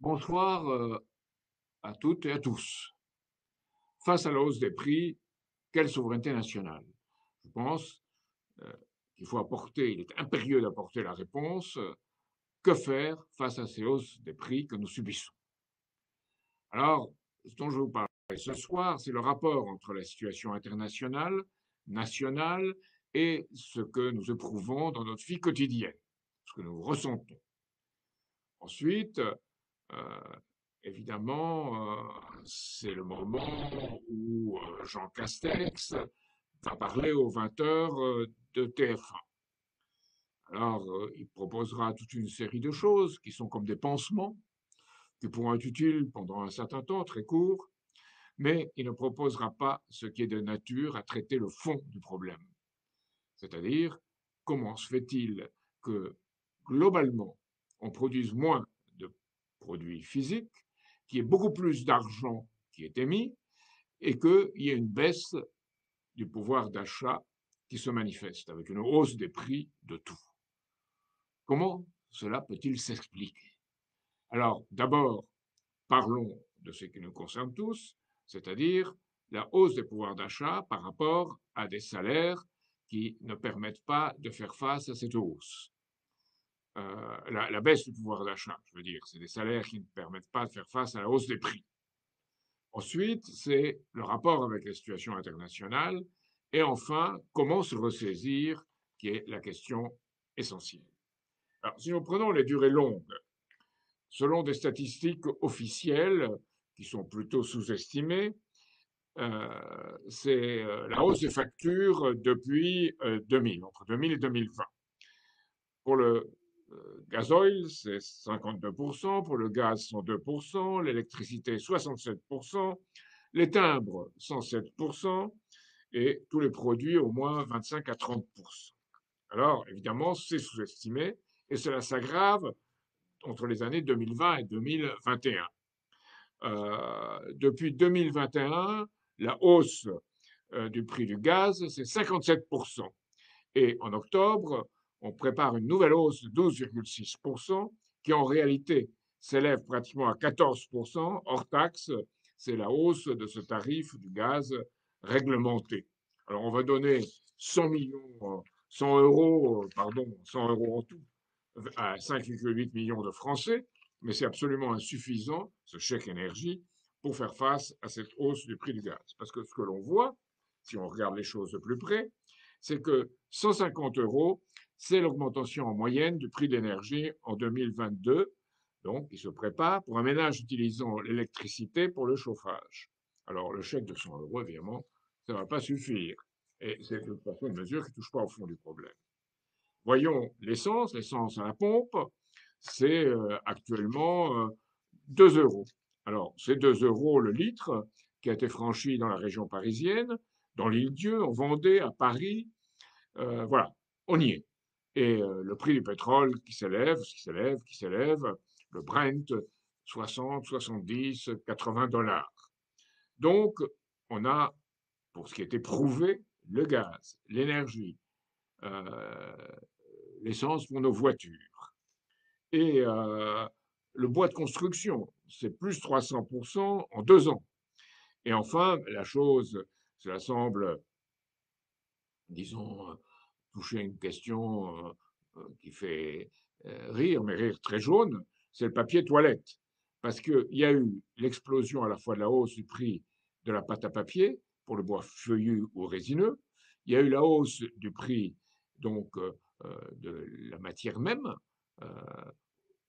Bonsoir à toutes et à tous. Face à la hausse des prix, quelle souveraineté nationale? Je pense euh, qu'il faut apporter, il est impérieux d'apporter la réponse. Que faire face à ces hausses des prix que nous subissons? Alors, ce dont je vais vous parler ce soir, c'est le rapport entre la situation internationale, nationale et ce que nous éprouvons dans notre vie quotidienne, ce que nous ressentons. Ensuite, euh, évidemment, c'est le moment où Jean Castex va parler aux 20 heures de TF1. Alors, il proposera toute une série de choses qui sont comme des pansements, qui pourront être utiles pendant un certain temps, très court, mais il ne proposera pas ce qui est de nature à traiter le fond du problème. C'est-à-dire, comment se fait-il que, globalement, on produise moins de produits physiques, qu'il y ait beaucoup plus d'argent qui est émis, et qu'il y ait une baisse du pouvoir d'achat qui se manifeste, avec une hausse des prix de tout. Comment cela peut-il s'expliquer? Alors, d'abord, parlons de ce qui nous concerne tous, c'est-à-dire la hausse des pouvoirs d'achat par rapport à des salaires qui ne permettent pas de faire face à cette hausse. La baisse du pouvoir d'achat, je veux dire, c'est des salaires qui ne permettent pas de faire face à la hausse des prix. Ensuite, c'est le rapport avec la situation internationale. Et enfin, comment se ressaisir, qui est la question essentielle. Alors, si nous prenons les durées longues, selon des statistiques officielles qui sont plutôt sous-estimées, c'est la hausse des factures depuis 2000, entre 2000 et 2020. Pour le gasoil, c'est 52%, pour le gaz, 102%, l'électricité, 67%, les timbres, 107%, et tous les produits au moins 25 à 30%. Alors, évidemment, c'est sous-estimé, et cela s'aggrave entre les années 2020 et 2021. Depuis 2021, la hausse du prix du gaz, c'est 57%. Et en octobre, on prépare une nouvelle hausse de 12,6%, qui en réalité s'élève pratiquement à 14%, hors taxe. C'est la hausse de ce tarif du gaz réglementé. Alors on va donner 100 millions, 100 euros, pardon, 100 euros en tout, à 5,8 millions de Français, mais c'est absolument insuffisant, ce chèque énergie, pour faire face à cette hausse du prix du gaz. Parce que ce que l'on voit, si on regarde les choses de plus près, c'est que 150 euros, c'est l'augmentation en moyenne du prix de l'énergie en 2022, donc qui se prépare pour un ménage utilisant l'électricité pour le chauffage. Alors le chèque de 100 euros, évidemment, ça ne va pas suffire. Et c'est de toute façon une mesure qui ne touche pas au fond du problème. Voyons l'essence à la pompe, c'est actuellement 2 euros. Alors, c'est 2 euros le litre qui a été franchi dans la région parisienne, dans l'Île-Dieu, en Vendée, à Paris. Voilà, on y est. Et le prix du pétrole qui s'élève, qui s'élève, le Brent, 60, 70, 80 dollars. Donc, on a, pour ce qui est éprouvé, le gaz, l'énergie, euh, l'essence pour nos voitures. Et le bois de construction, c'est plus 300% en 2 ans. Et enfin, la chose, cela semble, disons, toucher à une question qui fait rire, mais rire très jaune, c'est le papier toilette. Parce qu'il y a eu l'explosion à la fois de la hausse du prix de la pâte à papier pour le bois feuillu ou résineux, il y a eu la hausse du prix donc de la matière même. Euh,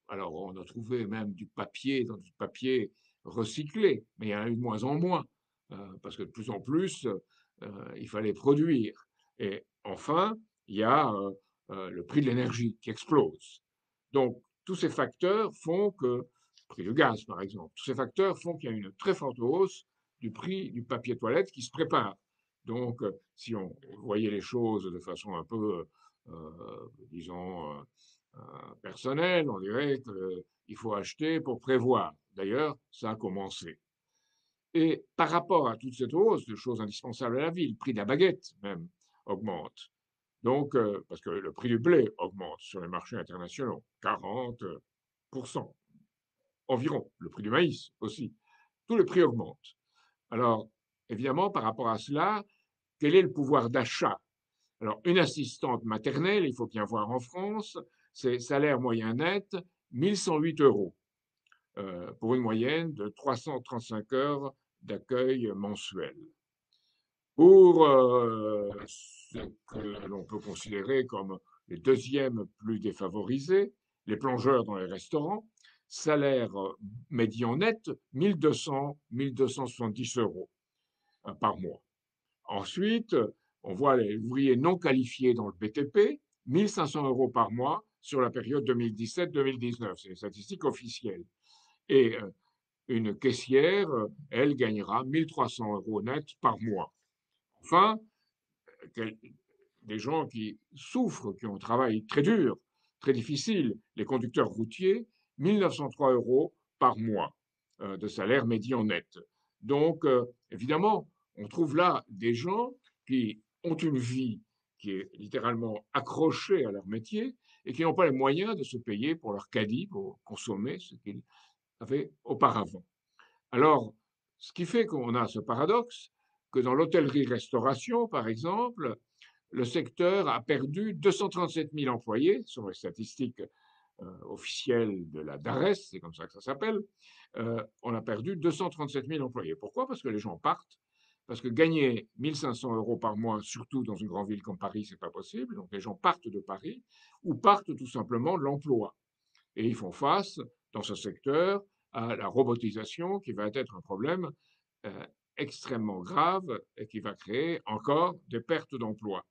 alors on a trouvé même du papier dans du papier recyclé, mais il y en a eu de moins en moins parce que de plus en plus il fallait produire. Et enfin, il y a le prix de l'énergie qui explose. Donc, tous ces facteurs font que, le prix du gaz par exemple, tous ces facteurs font qu'il y a une très forte hausse du prix du papier toilette qui se prépare. Donc, si on voyait les choses de façon un peu, disons, personnelle, on dirait qu'il faut acheter pour prévoir. D'ailleurs, ça a commencé. Et par rapport à toute cette hausse de choses indispensables à la vie, le prix de la baguette même augmente. Donc, parce que le prix du blé augmente sur les marchés internationaux, 40%. environ, le prix du maïs aussi. Tous les prix augmentent. Alors, évidemment, par rapport à cela, quel est le pouvoir d'achat? Alors, une assistante maternelle, il faut bien voir en France, c'est salaire moyen net 1108 euros pour une moyenne de 335 heures d'accueil mensuel. Pour ce que l'on peut considérer comme les deuxièmes plus défavorisés, les plongeurs dans les restaurants, salaire médian net 1270 euros par mois. Ensuite, on voit les ouvriers non qualifiés dans le BTP, 1500 euros par mois sur la période 2017-2019. C'est les statistiques officielles. Et une caissière, elle, gagnera 1300 euros net par mois. Enfin, des gens qui souffrent, qui ont un travail très dur, très difficile, les conducteurs routiers, 1903 euros par mois de salaire médian net. Donc, évidemment, on trouve là des gens qui ont une vie qui est littéralement accrochée à leur métier et qui n'ont pas les moyens de se payer pour leur caddie, pour consommer ce qu'ils avaient auparavant. Alors, ce qui fait qu'on a ce paradoxe que dans l'hôtellerie-restauration, par exemple, le secteur a perdu 237 000 employés, sur les statistiques officielles de la DARES, c'est comme ça que ça s'appelle. On a perdu 237 000 employés. Pourquoi? Parce que les gens partent. Parce que gagner 1500 euros par mois, surtout dans une grande ville comme Paris, c'est pas possible. Donc les gens partent de Paris ou partent tout simplement de l'emploi. Et ils font face, dans ce secteur, à la robotisation qui va être un problème euh, extrêmement grave et qui va créer encore des pertes d'emplois.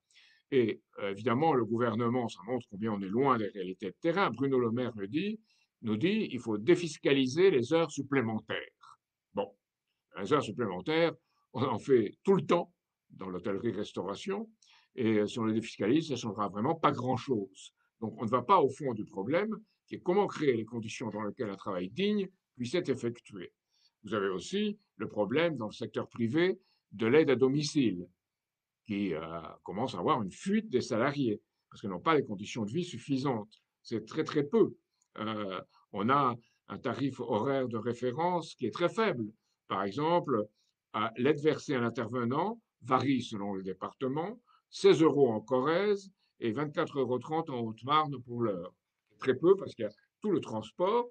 Et évidemment, le gouvernement, ça montre combien on est loin des réalités de terrain. Bruno Le Maire nous dit, il faut défiscaliser les heures supplémentaires. Bon, les heures supplémentaires, on en fait tout le temps dans l'hôtellerie-restauration, et si on les défiscalise, ça ne changera vraiment pas grand-chose. Donc on ne va pas au fond du problème, qui est comment créer les conditions dans lesquelles un travail digne puisse être effectué. Vous avez aussi le problème dans le secteur privé de l'aide à domicile qui commencent à avoir une fuite des salariés parce qu'ils n'ont pas les conditions de vie suffisantes. C'est très très peu. On a un tarif horaire de référence qui est très faible. Par exemple, l'aide versée à l'intervenant varie selon le département, 16 euros en Corrèze et 24,30 € en Haute-Marne pour l'heure. Très peu parce qu'il y a tout le transport,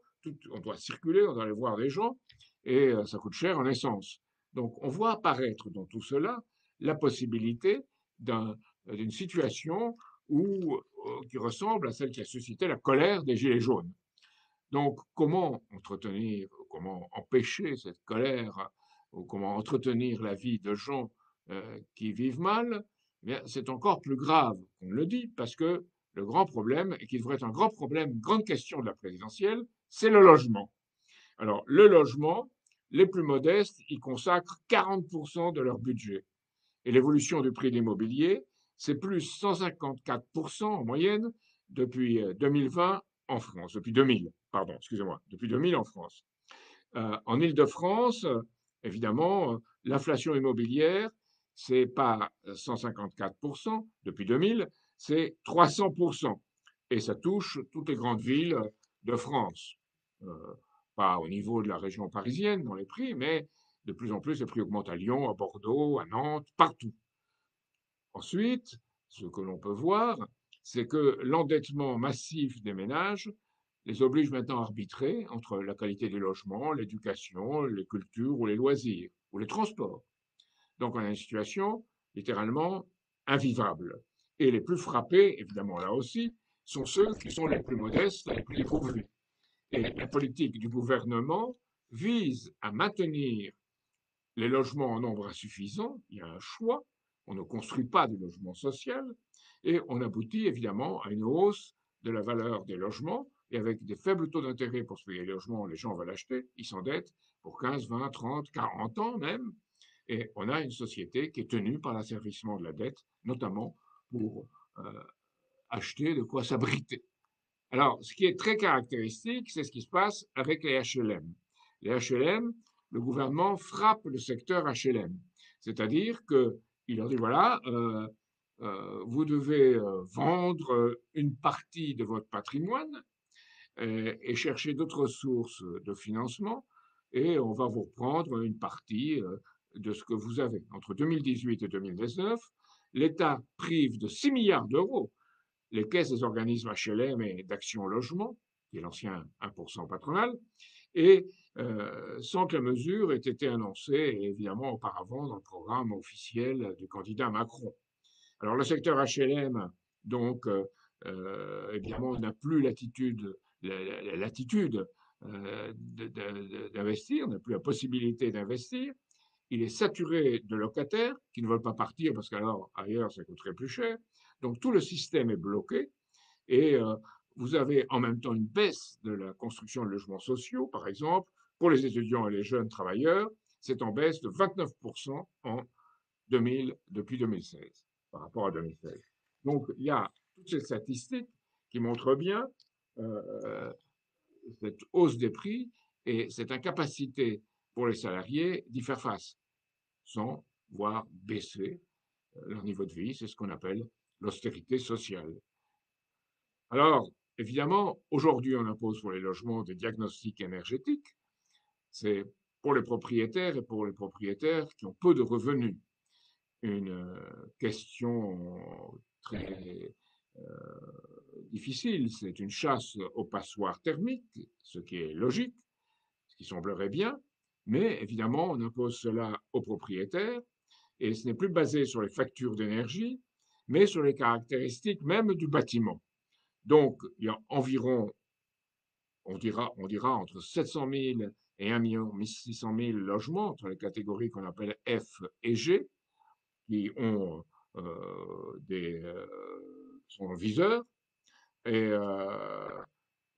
on doit circuler, on doit aller voir des gens et ça coûte cher en essence. Donc on voit apparaître dans tout cela la possibilité d'une situation qui ressemble à celle qui a suscité la colère des Gilets jaunes. Donc, comment entretenir, comment empêcher cette colère, ou comment entretenir la vie de gens qui vivent mal, c'est encore plus grave qu'on le dit, parce que le grand problème, et qui devrait être un grand problème, une grande question de la présidentielle, c'est le logement. Alors, le logement, les plus modestes y consacrent 40% de leur budget. Et l'évolution du prix de l'immobilier, c'est plus 154% en moyenne depuis 2020 en France, depuis 2000, pardon, excusez-moi, depuis 2000 en France. En Île-de-France, évidemment, l'inflation immobilière, c'est pas 154% depuis 2000, c'est 300%. Et ça touche toutes les grandes villes de France. Pas au niveau de la région parisienne dans les prix, mais de plus en plus, les prix augmentent à Lyon, à Bordeaux, à Nantes, partout. Ensuite, ce que l'on peut voir, c'est que l'endettement massif des ménages les oblige maintenant à arbitrer entre la qualité des logements, l'éducation, les cultures ou les loisirs, ou les transports. Donc on a une situation littéralement invivable. Et les plus frappés, évidemment là aussi, sont ceux qui sont les plus modestes, les plus dépourvus. Et la politique du gouvernement vise à maintenir les logements en nombre insuffisant, il y a un choix, on ne construit pas de logements sociaux, et on aboutit évidemment à une hausse de la valeur des logements, et avec des faibles taux d'intérêt pour se payer les logements, les gens veulent acheter, ils s'endettent pour 15, 20, 30, 40 ans même, et on a une société qui est tenue par l'asservissement de la dette, notamment pour acheter de quoi s'abriter. Alors, ce qui est très caractéristique, c'est ce qui se passe avec les HLM. Les HLM, le gouvernement frappe le secteur HLM. C'est-à-dire qu'il leur dit, voilà, vous devez vendre une partie de votre patrimoine et chercher d'autres sources de financement et on va vous reprendre une partie de ce que vous avez. Entre 2018 et 2019, l'État prive de 6 milliards d'euros les caisses des organismes HLM et d'Action Logement, qui est l'ancien 1% patronal, et sans que la mesure ait été annoncée, évidemment, auparavant dans le programme officiel du candidat Macron. Alors le secteur HLM, donc, évidemment, n'a plus l'attitude d'investir, n'a plus la possibilité d'investir. Il est saturé de locataires qui ne veulent pas partir parce qu'alors ailleurs ça coûterait plus cher. Donc tout le système est bloqué et vous avez en même temps une baisse de la construction de logements sociaux, par exemple, pour les étudiants et les jeunes travailleurs, c'est en baisse de 29% depuis 2016, par rapport à 2016. Donc il y a toutes ces statistiques qui montrent bien euh, cette hausse des prix et cette incapacité pour les salariés d'y faire face, sans voir baisser leur niveau de vie. C'est ce qu'on appelle l'austérité sociale. Alors, évidemment, aujourd'hui, on impose pour les logements des diagnostics énergétiques. C'est pour les propriétaires et pour les propriétaires qui ont peu de revenus. Une question très difficile, c'est une chasse aux passoires thermiques, ce qui est logique, ce qui semblerait bien, mais évidemment, on impose cela aux propriétaires et ce n'est plus basé sur les factures d'énergie, mais sur les caractéristiques même du bâtiment. Donc, il y a environ, on dira entre 700 000 et 1 600 000 logements entre les catégories qu'on appelle F et G, qui ont sont viseurs, et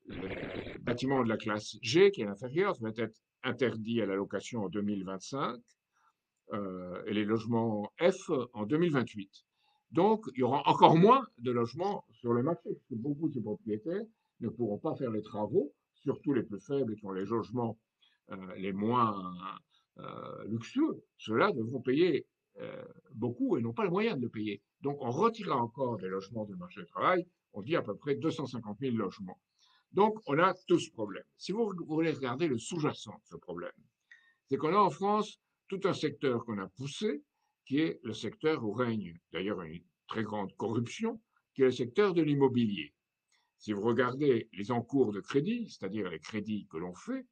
les bâtiments de la classe G, qui est l'inférieur, va être interdit à la location en 2025, et les logements F en 2028. Donc, il y aura encore moins de logements sur le marché, puisque beaucoup de ces propriétaires ne pourront pas faire les travaux, surtout les plus faibles qui ont les logements les moins luxueux. Ceux-là devront payer beaucoup et n'ont pas le moyen de le payer. Donc, on retirera encore des logements du marché du travail, on dit à peu près 250 000 logements. Donc, on a tout ce problème. Si vous voulez regarder le sous-jacent de ce problème, c'est qu'on a en France tout un secteur qu'on a poussé, qui est le secteur où règne d'ailleurs une très grande corruption, qui est le secteur de l'immobilier. Si vous regardez les encours de crédit, c'est-à-dire les crédits que l'on fait,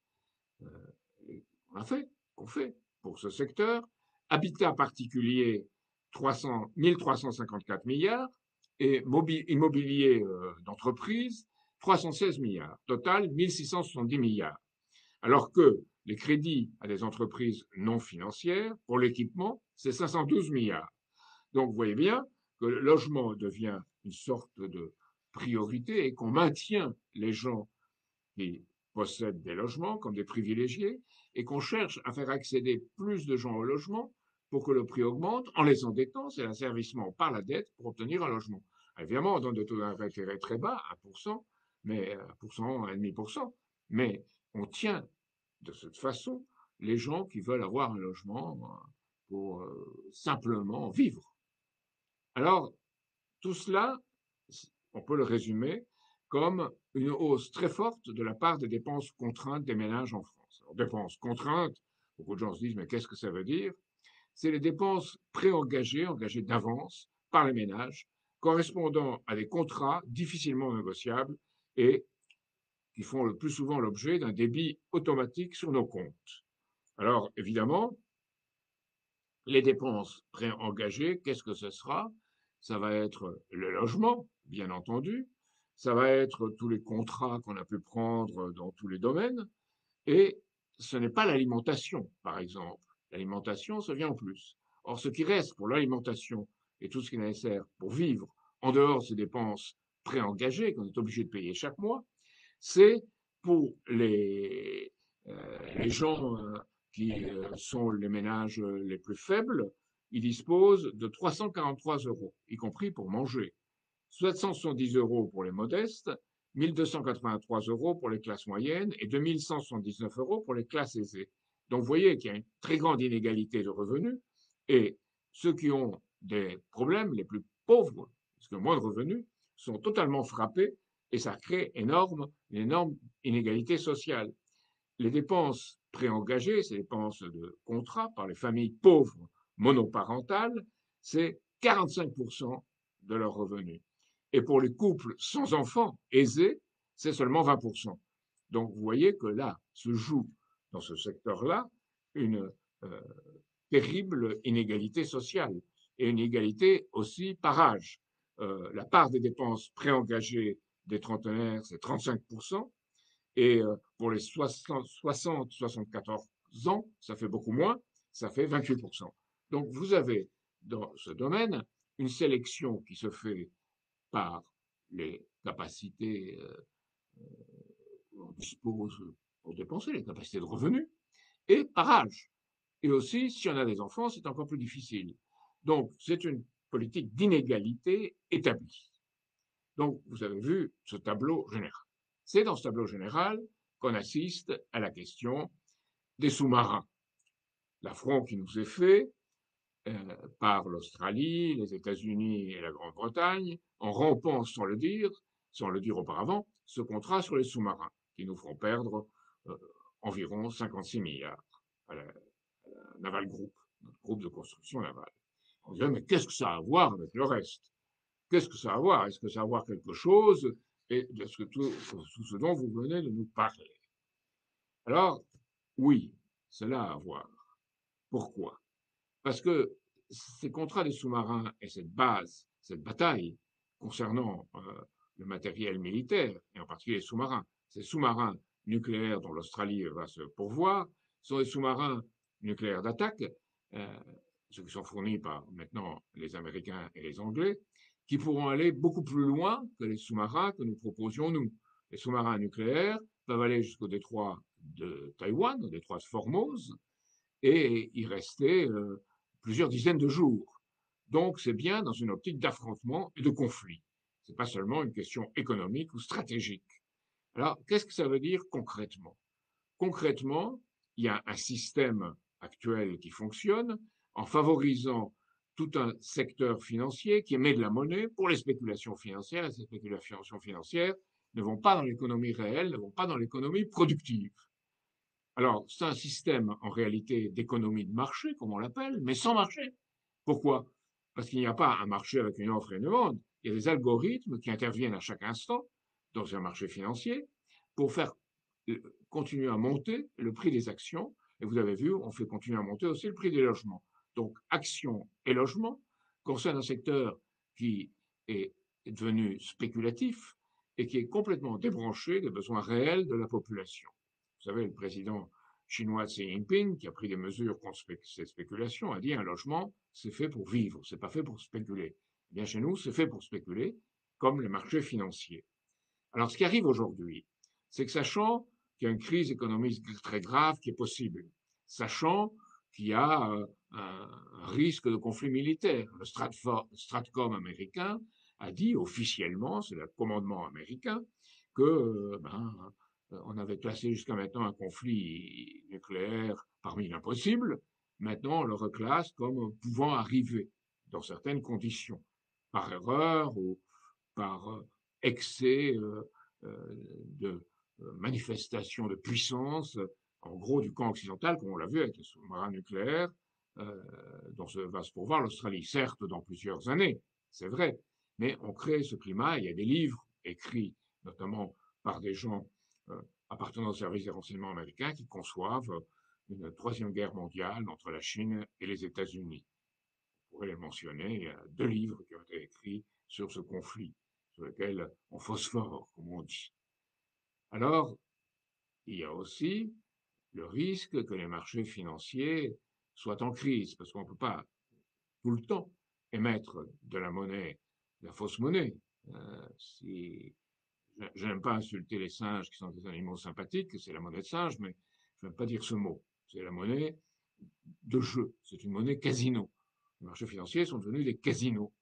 qu'on fait pour ce secteur, habitat particulier 1354 milliards et immobilier d'entreprise 316 milliards. Total 1670 milliards. Alors que les crédits à des entreprises non financières pour l'équipement, c'est 512 milliards. Donc vous voyez bien que le logement devient une sorte de priorité et qu'on maintient les gens qui possèdent des logements comme des privilégiés et qu'on cherche à faire accéder plus de gens au logement pour que le prix augmente en les endettant, c'est l'asservissement par la dette pour obtenir un logement. Évidemment, on donne des taux d'intérêt très bas, 1%, mais 1%, 1,5%, mais on tient de cette façon les gens qui veulent avoir un logement pour simplement vivre. Alors, tout cela, on peut le résumer comme une hausse très forte de la part des dépenses contraintes des ménages en France. Alors, dépenses contraintes, beaucoup de gens se disent, mais qu'est-ce que ça veut dire? C'est les dépenses préengagées, engagées d'avance par les ménages, correspondant à des contrats difficilement négociables et qui font le plus souvent l'objet d'un débit automatique sur nos comptes. Alors, évidemment, les dépenses préengagées, qu'est-ce que ce sera? Ça va être le logement, bien entendu. Ça va être tous les contrats qu'on a pu prendre dans tous les domaines. Et ce n'est pas l'alimentation, par exemple. L'alimentation, ça vient en plus. Or, ce qui reste pour l'alimentation et tout ce qui est nécessaire pour vivre, en dehors de ces dépenses préengagées qu'on est obligé de payer chaque mois, c'est pour les gens qui sont les ménages les plus faibles, ils disposent de 343 euros, y compris pour manger. 770 euros pour les modestes, 1283 euros pour les classes moyennes et 2179 euros pour les classes aisées. Donc vous voyez qu'il y a une très grande inégalité de revenus et ceux qui ont des problèmes, les plus pauvres, parce que moins de revenus, sont totalement frappés et ça crée une énorme inégalité sociale. Les dépenses préengagées, ces dépenses de contrat par les familles pauvres monoparentales, c'est 45% de leurs revenus. Et pour les couples sans enfants aisés, c'est seulement 20%. Donc vous voyez que là se joue dans ce secteur-là une euh, terrible inégalité sociale et une inégalité aussi par âge. La part des dépenses préengagées des trentenaires, c'est 35%, et pour les 60-74 ans, ça fait beaucoup moins, ça fait 28%. Donc vous avez dans ce domaine une sélection qui se fait par les capacités dont on dispose pour dépenser, les capacités de revenus, et par âge. Et aussi, si on a des enfants, c'est encore plus difficile. Donc, c'est une politique d'inégalité établie. Donc, vous avez vu ce tableau général. C'est dans ce tableau général qu'on assiste à la question des sous-marins. L'affront qui nous est fait par l'Australie, les États-Unis et la Grande-Bretagne, en rompant, sans le dire auparavant, ce contrat sur les sous-marins, qui nous feront perdre euh, environ 56 milliards à la Naval Group, notre groupe de construction navale. On dirait, mais qu'est-ce que ça a à voir avec le reste? Qu'est-ce que ça a à voir? Est-ce que ça a à voir quelque chose? Et de tout ce dont vous venez de nous parler. Alors, oui, cela a à voir. Pourquoi? Parce que ces contrats des sous-marins et cette base, cette bataille concernant le matériel militaire, et en particulier les sous-marins, ces sous-marins nucléaires dont l'Australie va se pourvoir, sont des sous-marins nucléaires d'attaque, euh, ceux qui sont fournis par maintenant les Américains et les Anglais, qui pourront aller beaucoup plus loin que les sous-marins que nous proposions nous. Les sous-marins nucléaires peuvent aller jusqu'au détroit de Taïwan, au détroit de Formose, et y rester plusieurs dizaines de jours. Donc c'est bien dans une optique d'affrontement et de conflit. Ce n'est pas seulement une question économique ou stratégique. Alors, qu'est-ce que ça veut dire concrètement? Concrètement, il y a un système actuel qui fonctionne en favorisant tout un secteur financier qui émet de la monnaie pour les spéculations financières, et ces spéculations financières ne vont pas dans l'économie réelle, ne vont pas dans l'économie productive. Alors, c'est un système en réalité d'économie de marché, comme on l'appelle, mais sans marché. Pourquoi? Parce qu'il n'y a pas un marché avec une offre et une demande. Il y a des algorithmes qui interviennent à chaque instant dans un marché financier pour faire continuer à monter le prix des actions. Et vous avez vu, on fait continuer à monter aussi le prix des logements. Donc, actions et logements concernent un secteur qui est devenu spéculatif et qui est complètement débranché des besoins réels de la population. Vous savez, le président chinois Xi Jinping, qui a pris des mesures contre cette spéculation, a dit un logement, c'est fait pour vivre, c'est pas fait pour spéculer. Eh bien, chez nous, c'est fait pour spéculer, comme les marchés financiers. Alors, ce qui arrive aujourd'hui, c'est que sachant qu'il y a une crise économique très grave qui est possible, sachant qu'il y a un risque de conflit militaire, le Stratcom américain a dit officiellement, c'est le commandement américain, que on avait classé jusqu'à maintenant un conflit nucléaire parmi l'impossible. Maintenant, on le reclasse comme pouvant arriver dans certaines conditions, par erreur ou par excès de manifestation de puissance, en gros du camp occidental, comme on l'a vu avec les sous-marins nucléaires, dont va se pourvoir l'Australie, certes dans plusieurs années, c'est vrai, mais on crée ce climat, il y a des livres écrits notamment par des gens appartenant au service des renseignements américains qui conçoivent une troisième guerre mondiale entre la Chine et les États-Unis. On pourrait les mentionner, il y a 2 livres qui ont été écrits sur ce conflit, sur lequel on phosphore, comme on dit. Alors, il y a aussi le risque que les marchés financiers soient en crise, parce qu'on ne peut pas tout le temps émettre de la monnaie, de la fausse monnaie. Si je n'aime pas insulter les singes qui sont des animaux sympathiques, c'est la monnaie de singe, mais je n'aime pas dire ce mot. C'est la monnaie de jeu, c'est une monnaie casino. Les marchés financiers sont devenus des casinos.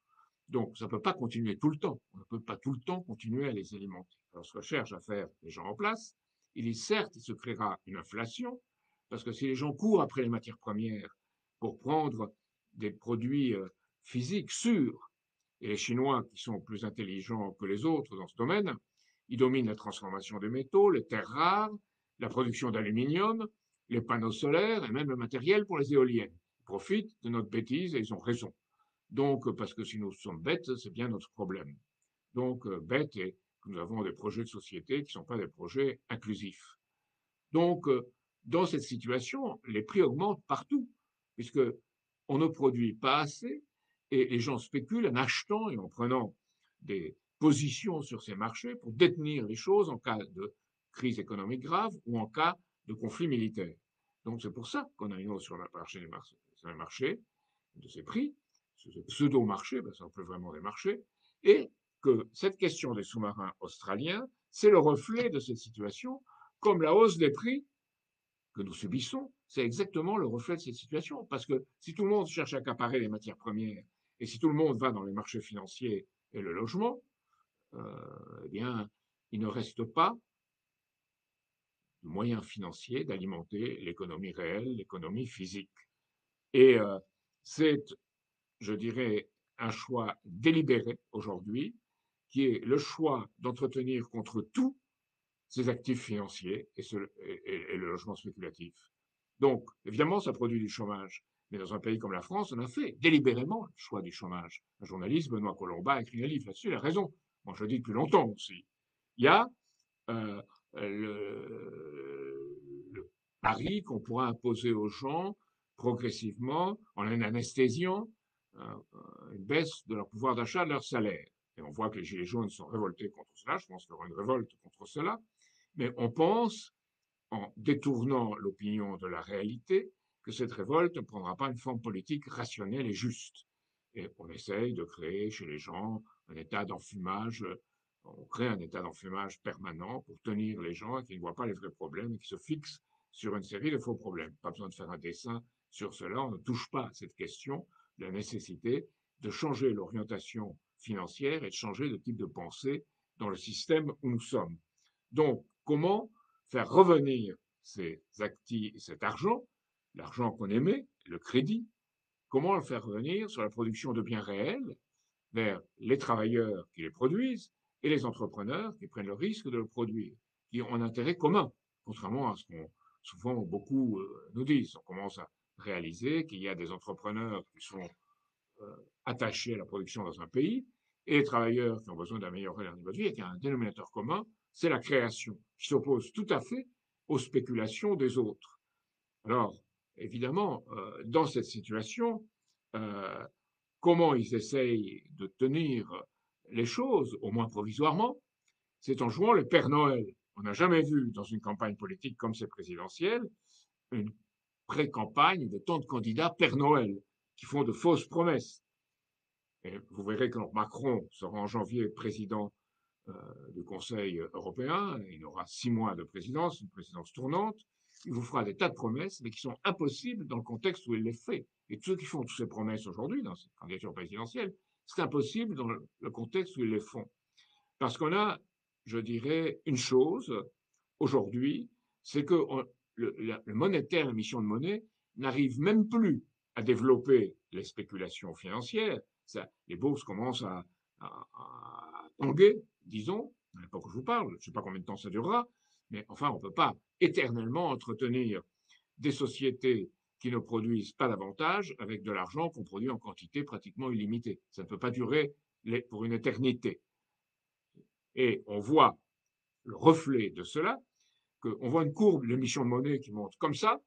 Donc, ça ne peut pas continuer tout le temps. On ne peut pas tout le temps continuer à les alimenter. Alors, ce que cherchent à faire les gens en place, il est certes, il se créera une inflation, parce que si les gens courent après les matières premières pour prendre des produits physiques sûrs, et les Chinois, qui sont plus intelligents que les autres dans ce domaine, Ils dominent la transformation des métaux, les terres rares, la production d'aluminium, les panneaux solaires et même le matériel pour les éoliennes. Ils profitent de notre bêtise et ils ont raison. Donc, parce que si nous sommes bêtes, c'est bien notre problème. Donc, bêtes et que nous avons des projets de société qui ne sont pas des projets inclusifs. Donc, dans cette situation, les prix augmentent partout, puisque on ne produit pas assez et les gens spéculent en achetant et en prenant des positions sur ces marchés pour détenir les choses en cas de crise économique grave ou en cas de conflit militaire. Donc, c'est pour ça qu'on a une hausse sur le marché de ces prix, ce pseudo-marché, parce qu'on peut vraiment des marchés, et que cette question des sous-marins australiens, c'est le reflet de cette situation, comme la hausse des prix que nous subissons, c'est exactement le reflet de cette situation. Parce que si tout le monde cherche à accaparer les matières premières, et si tout le monde va dans les marchés financiers et le logement, eh bien, il ne reste pas de moyens financiers d'alimenter l'économie réelle, l'économie physique. Et c'est, je dirais, un choix délibéré aujourd'hui, qui est le choix d'entretenir contre tout ces actifs financiers et le logement spéculatif. Donc, évidemment, ça produit du chômage. Mais dans un pays comme la France, on a fait délibérément le choix du chômage. Un journaliste, Benoît Colomba, a écrit un livre là-dessus, il a raison. Moi, je le dis depuis longtemps aussi. Il y a euh, le pari qu'on pourra imposer aux gens progressivement, en les anesthésiant, une baisse de leur pouvoir d'achat, de leur salaire. Et on voit que les Gilets jaunes sont révoltés contre cela. Je pense qu'il y aura une révolte contre cela. Mais on pense, en détournant l'opinion de la réalité, que cette révolte ne prendra pas une forme politique rationnelle et juste. Et on essaye de créer chez les gens un état d'enfumage, on crée un état d'enfumage permanent pour tenir les gens qui ne voient pas les vrais problèmes et qui se fixent sur une série de faux problèmes. Pas besoin de faire un dessin sur cela, on ne touche pas à cette question de la nécessité de changer l'orientation financière et de changer le type de pensée dans le système où nous sommes. Donc, comment faire revenir cet argent, l'argent qu'on aimait, le crédit, comment le faire revenir sur la production de biens réels vers les travailleurs qui les produisent et les entrepreneurs qui prennent le risque de le produire, qui ont un intérêt commun, contrairement à ce qu'on souvent beaucoup nous disent. On commence à réaliser qu'il y a des entrepreneurs qui sont attachés à la production dans un pays et les travailleurs qui ont besoin d'améliorer leur niveau de vie et qu'il y a un dénominateur commun, c'est la création, qui s'oppose tout à fait aux spéculations des autres. Alors, évidemment, dans cette situation, euh, comment ils essayent de tenir les choses, au moins provisoirement, c'est en jouant le Père Noël. On n'a jamais vu dans une campagne politique comme cette présidentielle une pré-campagne de tant de candidats Père Noël qui font de fausses promesses. Et vous verrez que Macron sera en janvier président du Conseil européen, il aura 6 mois de présidence, une présidence tournante, il vous fera des tas de promesses, mais qui sont impossibles dans le contexte où il les fait. Et ceux qui font toutes ces promesses aujourd'hui, dans cette candidature présidentielle, c'est impossible dans le contexte où ils les font. Parce qu'on a, je dirais, une chose aujourd'hui, c'est que le monétaire, l'émission de monnaie, n'arrive même plus à développer les spéculations financières. Ça, les bourses commencent à tanguer, disons, à l'époque où je vous parle. Je ne sais pas combien de temps ça durera, mais enfin, on ne peut pas éternellement entretenir des sociétés qui ne produisent pas davantage avec de l'argent qu'on produit en quantité pratiquement illimitée. Ça ne peut pas durer pour une éternité. Et on voit le reflet de cela, qu'on voit une courbe de l'émission de monnaie qui monte comme ça,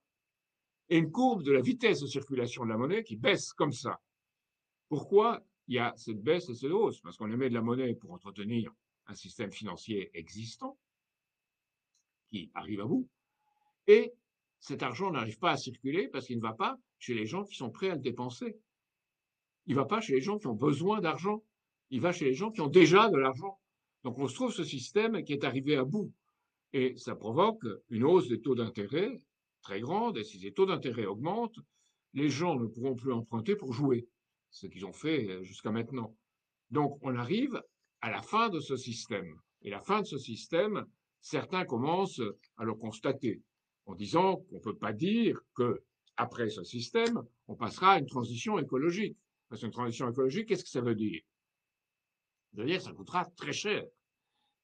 et une courbe de la vitesse de circulation de la monnaie qui baisse comme ça. Pourquoi il y a cette baisse et cette hausse? Parce qu'on émet de la monnaie pour entretenir un système financier existant qui arrive à bout, et cet argent n'arrive pas à circuler parce qu'il ne va pas chez les gens qui sont prêts à le dépenser. Il ne va pas chez les gens qui ont besoin d'argent. Il va chez les gens qui ont déjà de l'argent. Donc on se trouve ce système qui est arrivé à bout. Et ça provoque une hausse des taux d'intérêt très grande. Et si ces taux d'intérêt augmentent, les gens ne pourront plus emprunter pour jouer, ce qu'ils ont fait jusqu'à maintenant. Donc on arrive à la fin de ce système. Et la fin de ce système, certains commencent à le constater en disant qu'on ne peut pas dire que après ce système, on passera à une transition écologique. Parce qu'une transition écologique, qu'est-ce que ça veut dire? Ça veut dire que ça coûtera très cher.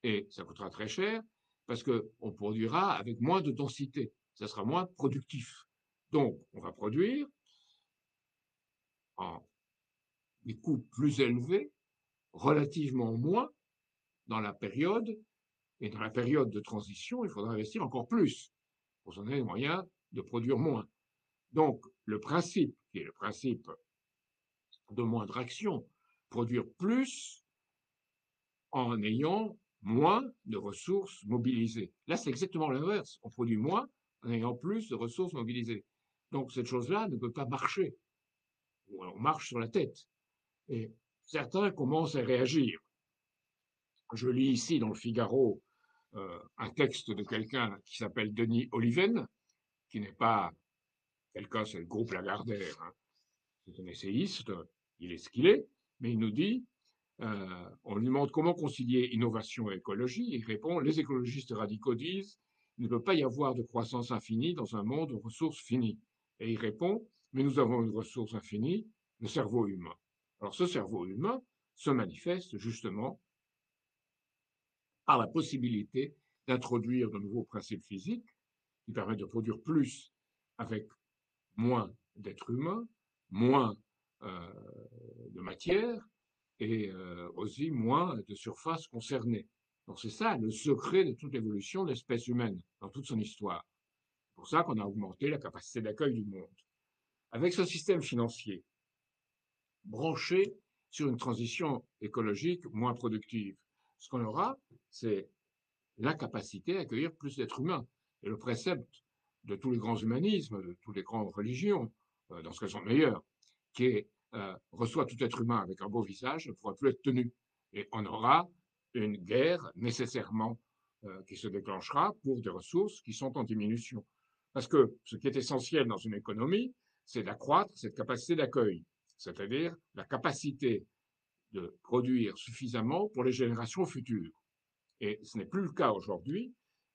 Et ça coûtera très cher parce qu'on produira avec moins de densité. Ça sera moins productif. Donc, on va produire en des coûts plus élevés, relativement moins dans la période, et dans la période de transition, il faudra investir encore plus pour se donner les moyens de produire moins. Donc, le principe, qui est le principe de moindre action, produire plus en ayant moins de ressources mobilisées. Là, c'est exactement l'inverse. On produit moins en ayant plus de ressources mobilisées. Donc, cette chose-là ne peut pas marcher. On marche sur la tête. Et certains commencent à réagir. Je lis ici dans le Figaro un texte de quelqu'un qui s'appelle Denis Oliven, qui n'est pas quelqu'un, c'est le groupe Lagardère, hein. C'est un essayiste, il est ce qu'il est, mais il nous dit, on lui demande comment concilier innovation et écologie, et il répond, les écologistes radicaux disent, il ne peut pas y avoir de croissance infinie dans un monde de ressources finies. Et il répond, mais nous avons une ressource infinie, le cerveau humain. Alors ce cerveau humain se manifeste justement par la possibilité d'introduire de nouveaux principes physiques qui permettent de produire plus avec moins d'êtres humains, moins euh, de matière et aussi moins de surface concernée. Donc c'est ça le secret de toute l'évolution de l'espèce humaine dans toute son histoire. C'est pour ça qu'on a augmenté la capacité d'accueil du monde. Avec ce système financier branché sur une transition écologique moins productive, ce qu'on aura, c'est la capacité à accueillir plus d'êtres humains. Et le précepte de tous les grands humanismes, de toutes les grandes religions, dans ce qu'elles sont meilleures, qui est reçoit tout être humain avec un beau visage, ne pourra plus être tenu. Et on aura une guerre nécessairement qui se déclenchera pour des ressources qui sont en diminution. Parce que ce qui est essentiel dans une économie, c'est d'accroître cette capacité d'accueil, c'est-à-dire la capacité de produire suffisamment pour les générations futures. Et ce n'est plus le cas aujourd'hui,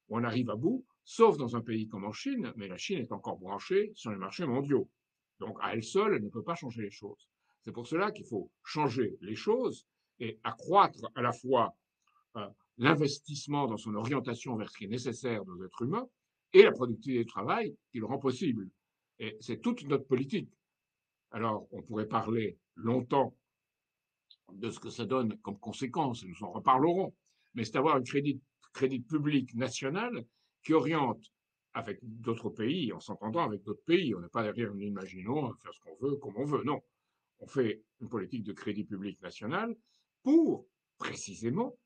où on arrive à bout, sauf dans un pays comme en Chine, mais la Chine est encore branchée sur les marchés mondiaux. Donc à elle seule, elle ne peut pas changer les choses. C'est pour cela qu'il faut changer les choses et accroître à la fois euh, l'investissement dans son orientation vers ce qui est nécessaire aux êtres humains et la productivité du travail qui le rend possible. Et c'est toute notre politique. Alors, on pourrait parler longtemps de ce que ça donne comme conséquence, et nous en reparlerons, mais c'est d'avoir un crédit public national qui oriente avec d'autres pays, en s'entendant avec d'autres pays. On n'est pas derrière une imaginons à faire ce qu'on veut, comme on veut. Non. On fait une politique de crédit public national pour, précisément,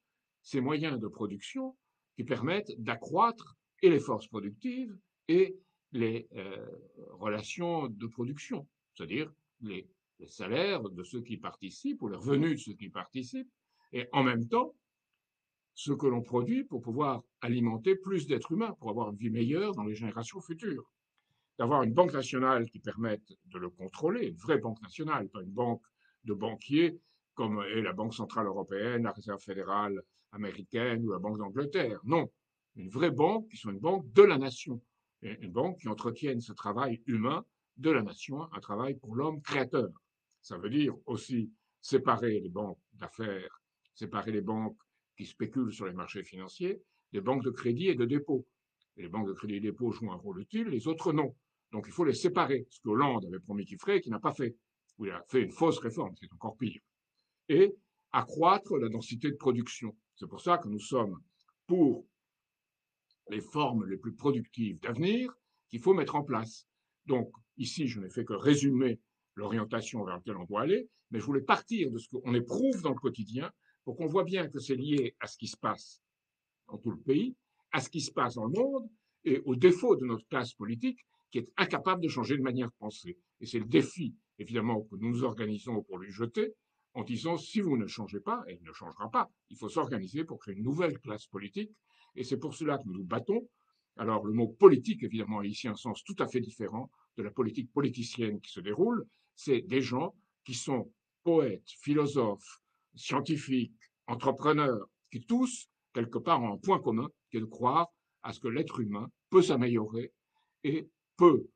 ces moyens de production qui permettent d'accroître et les forces productives et les relations de production, c'est-à-dire les salaires de ceux qui participent ou les revenus de ceux qui participent, et en même temps ce que l'on produit pour pouvoir alimenter plus d'êtres humains, pour avoir une vie meilleure dans les générations futures. D'avoir une banque nationale qui permette de le contrôler, une vraie banque nationale, pas une banque de banquiers comme est la Banque centrale européenne, la Réserve fédérale américaine ou la Banque d'Angleterre. Non, une vraie banque qui soit une banque de la nation, une banque qui entretienne ce travail humain de la nation, un travail pour l'homme créateur. Ça veut dire aussi séparer les banques d'affaires, séparer les banques qui spéculent sur les marchés financiers des banques de crédit et de dépôt. Et les banques de crédit et de dépôt jouent un rôle utile, les autres non. Donc il faut les séparer, ce que Hollande avait promis qu'il ferait et qu'il n'a pas fait. Ou il a fait une fausse réforme, c'est encore pire. Et accroître la densité de production. C'est pour ça que nous sommes pour les formes les plus productives d'avenir qu'il faut mettre en place. Donc, ici, je n'ai fait que résumer l'orientation vers laquelle on doit aller, mais je voulais partir de ce qu'on éprouve dans le quotidien pour qu'on voit bien que c'est lié à ce qui se passe dans tout le pays, à ce qui se passe dans le monde et au défaut de notre classe politique qui est incapable de changer de manière de penser. Et c'est le défi, évidemment, que nous nous organisons pour lui jeter en disant si vous ne changez pas, et il ne changera pas, il faut s'organiser pour créer une nouvelle classe politique. Et c'est pour cela que nous nous battons. Alors, le mot politique, évidemment, a ici un sens tout à fait différent de la politique politicienne qui se déroule. C'est des gens qui sont poètes, philosophes, scientifiques, entrepreneurs, qui tous quelque part ont un point commun, qui est de croire à ce que l'être humain peut s'améliorer et peut,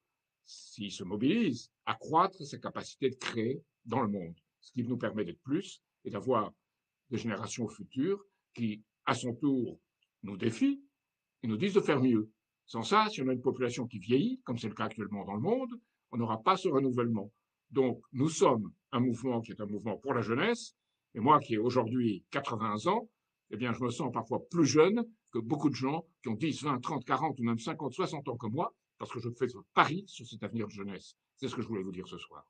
s'il se mobilise, accroître sa capacité de créer dans le monde, ce qui nous permet d'être plus et d'avoir des générations futures qui à son tour, nous défient et nous disent de faire mieux. Sans ça, si on a une population qui vieillit, comme c'est le cas actuellement dans le monde, on n'aura pas ce renouvellement. Donc, nous sommes un mouvement qui est un mouvement pour la jeunesse, et moi qui ai aujourd'hui 80 ans, eh bien, je me sens parfois plus jeune que beaucoup de gens qui ont 10, 20, 30, 40 ou même 50, 60 ans comme moi, parce que je fais ce pari sur cet avenir de jeunesse. C'est ce que je voulais vous dire ce soir.